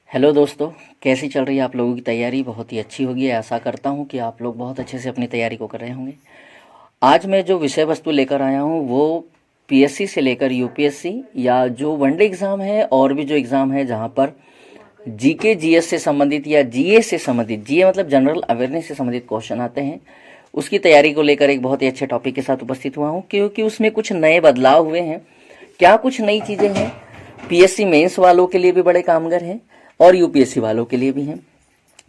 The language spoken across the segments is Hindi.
हेलो दोस्तों, कैसी चल रही है आप लोगों की तैयारी? बहुत ही अच्छी होगी। आशा करता हूँ कि आप लोग बहुत अच्छे से अपनी तैयारी को कर रहे होंगे। आज मैं जो विषय वस्तु लेकर आया हूँ वो पीएससी से लेकर यूपीएससी या जो वनडे एग्ज़ाम है और भी जो एग्ज़ाम है जहाँ पर जीके जीएस से संबंधित या जीए से संबंधित, जीए मतलब जनरल अवेयरनेस से संबंधित क्वेश्चन आते हैं, उसकी तैयारी को लेकर एक बहुत ही अच्छे टॉपिक के साथ उपस्थित हुआ हूँ, क्योंकि उसमें कुछ नए बदलाव हुए हैं। क्या कुछ नई चीज़ें हैं? पीएससी मेंस वालों के लिए भी बड़े कामगार हैं और यूपीएससी वालों के लिए भी हैं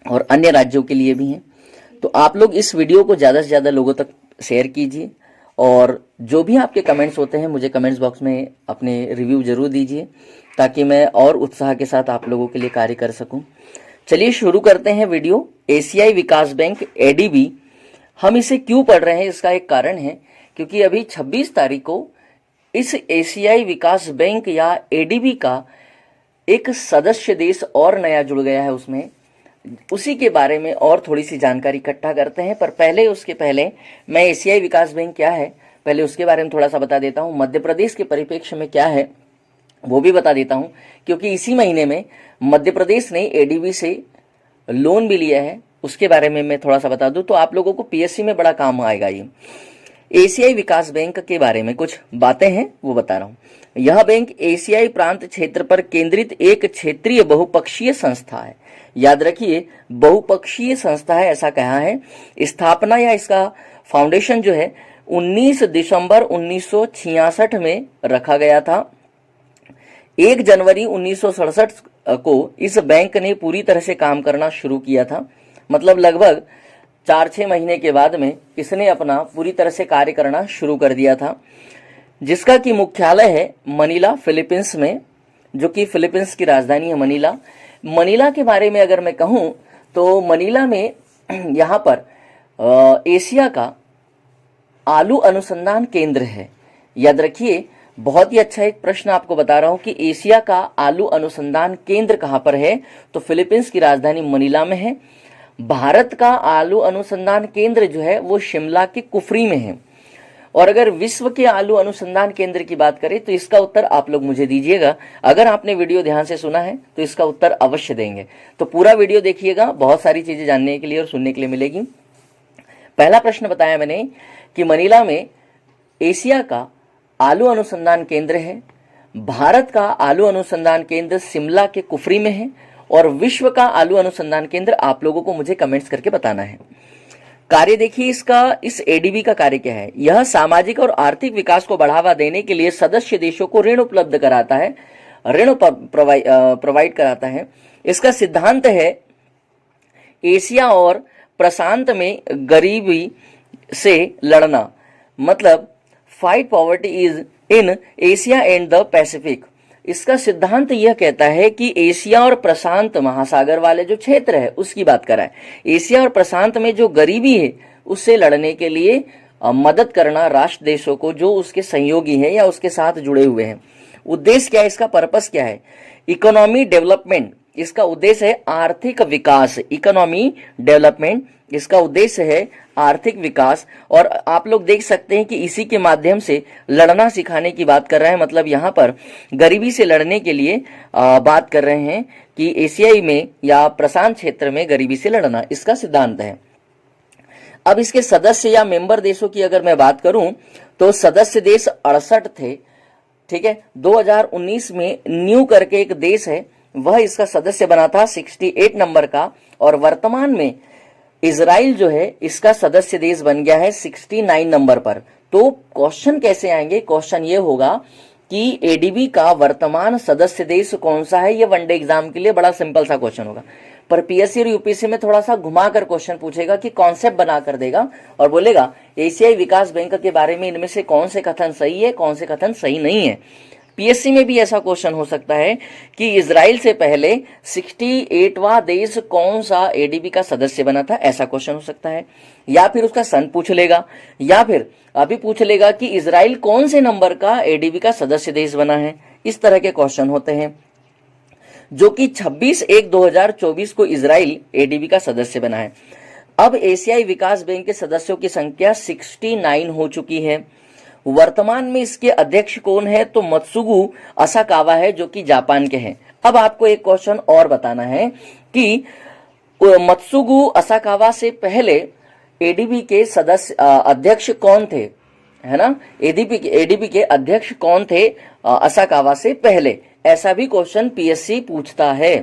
और अन्य राज्यों के लिए भी हैं। तो आप लोग इस वीडियो को ज़्यादा से ज़्यादा लोगों तक शेयर कीजिए और जो भी आपके कमेंट्स होते हैं मुझे कमेंट्स बॉक्स में अपने रिव्यू ज़रूर दीजिए, ताकि मैं और उत्साह के साथ आप लोगों के लिए कार्य कर सकूं। चलिए शुरू करते हैं वीडियो। एशियाई विकास बैंक एडीबी, हम इसे क्यों पढ़ रहे हैं इसका एक कारण है, क्योंकि अभी 26 तारीख को इस एशियाई विकास बैंक या एडीबी का एक सदस्य देश और नया जुड़ गया है। उसमें उसी के बारे में और थोड़ी सी जानकारी इकट्ठा करते हैं, पर उसके पहले मैं एशियाई विकास बैंक क्या है पहले उसके बारे में थोड़ा सा बता देता हूँ। मध्य प्रदेश के परिप्रेक्ष्य में क्या है वो भी बता देता हूँ, क्योंकि इसी महीने में मध्य प्रदेश ने एडीबी से लोन भी लिया है। उसके बारे में मैं थोड़ा सा बता दूं तो आप लोगों को पीएससी में बड़ा काम आएगा। ये एशियाई विकास बैंक के बारे में कुछ बातें हैं वो बता रहा हूँ। यह बैंक एशियाई प्रांत क्षेत्र पर केंद्रित एक क्षेत्रीय बहुपक्षीय संस्था है। याद रखिए, बहुपक्षीय संस्था है, ऐसा कहा है। स्थापना या इसका फाउंडेशन जो है 19 दिसंबर 1966 में रखा गया था। 1 जनवरी 1967 को इस बैंक ने पूरी तरह से काम करना शुरू किया था। मतलब लगभग 4-6 महीने के बाद में इसने अपना पूरी तरह से कार्य करना शुरू कर दिया था, जिसका कि मुख्यालय है मनीला, फिलीपींस में, जो कि फिलीपींस की राजधानी है मनीला। मनीला के बारे में अगर मैं कहूँ तो मनीला में यहाँ पर एशिया का आलू अनुसंधान केंद्र है। याद रखिए, बहुत ही अच्छा एक प्रश्न आपको बता रहा हूं कि एशिया का आलू अनुसंधान केंद्र कहां पर है, तो फिलीपींस की राजधानी मनीला में है। भारत का आलू अनुसंधान केंद्र जो है वो शिमला के कुफरी में है। और अगर विश्व के आलू अनुसंधान केंद्र की बात करें तो इसका उत्तर आप लोग मुझे दीजिएगा। अगर आपने वीडियो ध्यान से सुना है तो इसका उत्तर अवश्य देंगे। तो पूरा वीडियो देखिएगा, बहुत सारी चीजें जानने के लिए और सुनने के लिए मिलेगी। पहला प्रश्न बताया मैंने कि मनीला में एशिया का आलू अनुसंधान केंद्र है, भारत का आलू अनुसंधान केंद्र शिमला के कुफरी में है, और विश्व का आलू अनुसंधान केंद्र आप लोगों को मुझे कमेंट्स करके बताना है। कार्य देखिए इसका, इस एडीबी का कार्य क्या है। यह सामाजिक और आर्थिक विकास को बढ़ावा देने के लिए सदस्य देशों को ऋण उपलब्ध कराता है, ऋण प्रोवाइड कराता है। इसका सिद्धांत है एशिया और प्रशांत में गरीबी से लड़ना, मतलब fight poverty is in Asia and the Pacific. इसका सिद्धांत यह कहता है कि एशिया और प्रशांत महासागर वाले जो क्षेत्र है उसकी बात कराए। एशिया और प्रशांत में जो गरीबी है उससे लड़ने के लिए मदद करना राष्ट्र देशों को जो उसके सहयोगी हैं या उसके साथ जुड़े हुए हैं। उद्देश्य क्या है, इसका पर्पस क्या है? इकोनॉमी डेवलपमेंट, इसका उद्देश्य है आर्थिक विकास। इकोनॉमी डेवलपमेंट, इसका उद्देश्य है आर्थिक विकास। और आप लोग देख सकते हैं कि इसी के माध्यम से लड़ना सिखाने की बात कर रहे हैं। मतलब यहाँ पर गरीबी से लड़ने के लिए बात कर रहे हैं कि एशियाई में या प्रशांत क्षेत्र में गरीबी से लड़ना इसका सिद्धांत है। अब इसके सदस्य या मेंबर देशों की अगर मैं बात करूं तो सदस्य देश 68 थे। ठीक है, 2019 में न्यू करके एक देश है वह इसका सदस्य बना था 68 नंबर का, और वर्तमान में इजराइल जो है इसका सदस्य देश बन गया है 69 नंबर पर। तो क्वेश्चन कैसे आएंगे? क्वेश्चन ये होगा कि एडीबी का वर्तमान सदस्य देश कौन सा है। ये वनडे एग्जाम के लिए बड़ा सिंपल सा क्वेश्चन होगा, पर पीएससी और यूपीएससी में थोड़ा सा घुमाकर क्वेश्चन पूछेगा कि कॉन्सेप्ट बना कर देगा और बोलेगा एशियाई विकास बैंक के बारे में इनमें से कौन से कथन सही है, कौन से कथन सही नहीं है। पीएससी में भी ऐसा क्वेश्चन हो सकता है कि इजराइल से पहले 68वां देश कौन सा एडीबी का सदस्य बना था, ऐसा क्वेश्चन हो सकता है। या फिर उसका सन पूछ लेगा, या फिर अभी पूछ लेगा कि इजराइल कौन से नंबर का एडीबी का सदस्य देश बना है। इस तरह के क्वेश्चन होते हैं, जो कि 26/1/2024 को इजराइल एडीबी का सदस्य बना है। अब एशियाई विकास बैंक के सदस्यों की संख्या 69 हो चुकी है। वर्तमान में इसके अध्यक्ष कौन है? तो मत्सुगु असाकावा है, जो कि जापान के हैं। अब आपको एक क्वेश्चन और बताना है कि मत्सुगु असाकावा से पहले एडीबी के सदस्य अध्यक्ष कौन थे, है ना? एडीबी के अध्यक्ष कौन थे असाकावा से पहले? ऐसा भी क्वेश्चन पीएससी पूछता है।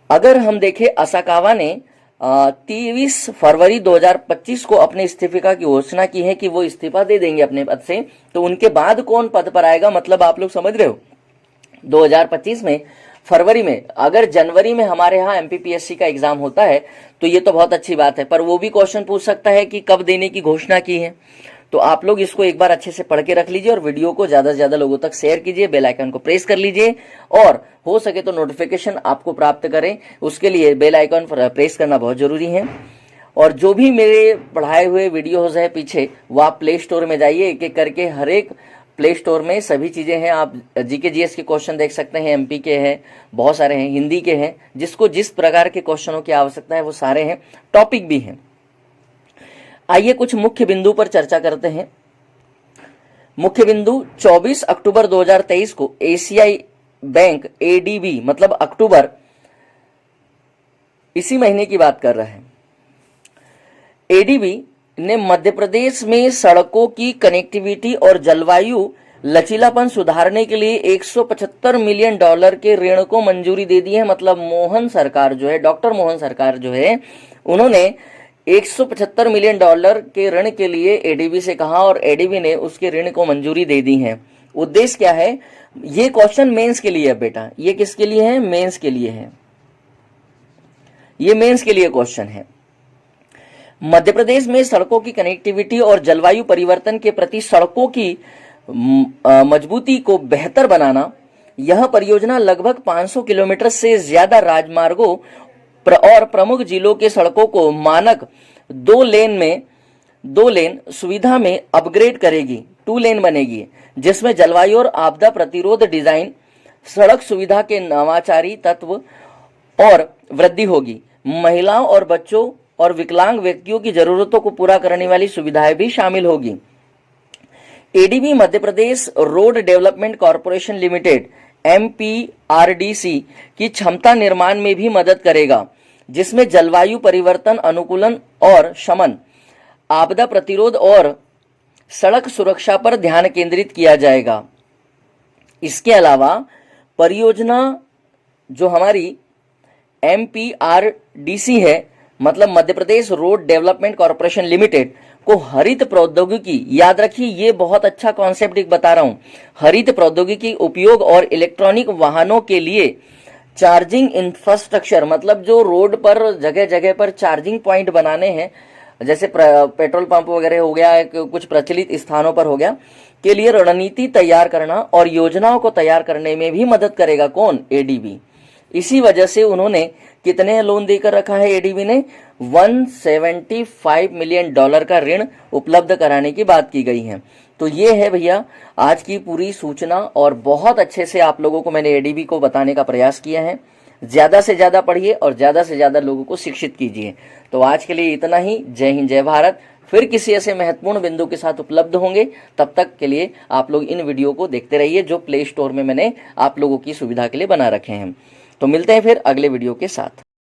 अगर हम देखें, असाकावा ने 23 फरवरी 2025 को अपने इस्तीफे की घोषणा की है कि वो इस्तीफा दे देंगे अपने पद से। तो उनके बाद कौन पद पर आएगा? मतलब आप लोग समझ रहे हो, 2025 में फरवरी में, अगर जनवरी में हमारे यहाँ एमपीपीएससी का एग्जाम होता है तो ये तो बहुत अच्छी बात है, पर वो भी क्वेश्चन पूछ सकता है कि कब देने की घोषणा की है। तो आप लोग इसको एक बार अच्छे से पढ़ के रख लीजिए और वीडियो को ज्यादा से ज्यादा लोगों तक शेयर कीजिए, बेल आइकन को प्रेस कर लीजिए और हो सके तो नोटिफिकेशन आपको प्राप्त करें, उसके लिए बेल आइकन प्रेस करना बहुत जरूरी है। और जो भी मेरे पढ़ाए हुए वीडियोज है पीछे, वो आप प्ले स्टोर में जाइए, एक एक करके हर एक प्ले स्टोर में सभी चीजें हैं। आप जीके जीएस के क्वेश्चन देख सकते हैं, एमपी के हैं, बहुत सारे हैं, हिंदी के हैं, जिसको जिस प्रकार के क्वेश्चनों की आवश्यकता है वो सारे हैं, टॉपिक भी हैं। आइए कुछ मुख्य बिंदु पर चर्चा करते हैं। मुख्य बिंदु, 24 अक्टूबर 2023 को एशियाई बैंक एडीबी, मतलब अक्टूबर, इसी महीने की बात कर रहे हैं, एडीबी ने मध्य प्रदेश में सड़कों की कनेक्टिविटी और जलवायु लचीलापन सुधारने के लिए $175 मिलियन के ऋण को मंजूरी दे दी है। मतलब मोहन सरकार जो है, डॉक्टर मोहन सरकार जो है, उन्होंने $175 मिलियन के ऋण के लिए एडीबी से कहा और एडीबी ने उसके ऋण को मंजूरी दे दी है। उद्देश्य क्या है? ये क्वेश्चन मेंस के लिए है बेटा। ये किसके लिए है? मेंस के लिए है। ये मेंस के लिए क्वेश्चन है। मध्य प्रदेश में सड़कों की कनेक्टिविटी और जलवायु परिवर्तन के प्रति सड़कों की मजबूती को बेहतर बनाना। यह परियोजना लगभग 500 किलोमीटर से ज्यादा राजमार्गों और प्रमुख जिलों के सड़कों को मानक 2 लेन सुविधा में अपग्रेड करेगी, 2 लेन बनेगी, जिसमें जलवायु और आपदा प्रतिरोध डिजाइन, सड़क सुविधा के नवाचारी तत्व और वृद्धि होगी। महिलाओं और बच्चों और विकलांग व्यक्तियों की जरूरतों को पूरा करने वाली सुविधाएं भी शामिल होगी। ADB Madhya Pradesh road development corporation limited MPRDC की क्षमता निर्माण में भी मदद करेगा, जिसमें जलवायु परिवर्तन अनुकूलन और शमन, आपदा प्रतिरोध और सड़क सुरक्षा पर ध्यान केंद्रित किया जाएगा। इसके अलावा परियोजना जो हमारी एमपीआरडीसी है, मतलब मध्य Pradesh road development corporation limited, को हरित प्रौद्योगिकी, याद रखिए ये बहुत अच्छा कॉन्सेप्ट एक बता रहा हूं, हरित प्रौद्योगिकी उपयोग और इलेक्ट्रॉनिक वाहनों के लिए चार्जिंग इंफ्रास्ट्रक्चर, मतलब जो रोड पर जगह जगह पर चार्जिंग पॉइंट बनाने हैं, जैसे पेट्रोल पंप वगैरह हो गया, कुछ प्रचलित स्थानों पर हो गया, के लिए रणनीति तैयार करना और योजनाओं को तैयार करने में भी मदद करेगा। कौन? एडीबी। इसी वजह से उन्होंने कितने लोन देकर रखा है? एडीबी ने $175 मिलियन का ऋण उपलब्ध कराने की बात की गई है। तो ये है भैया आज की पूरी सूचना, और बहुत अच्छे से आप लोगों को मैंने एडीबी को बताने का प्रयास किया है। ज्यादा से ज्यादा पढ़िए और ज्यादा से ज्यादा लोगों को शिक्षित कीजिए। तो आज के लिए इतना ही। जय हिंद, जय भारत। फिर किसी ऐसे महत्वपूर्ण बिंदु के साथ उपलब्ध होंगे। तब तक के लिए आप लोग इन वीडियो को देखते रहिए, जो प्ले स्टोर में मैंने आप लोगों की सुविधा के लिए बना रखे हैं। तो मिलते हैं फिर अगले वीडियो के साथ।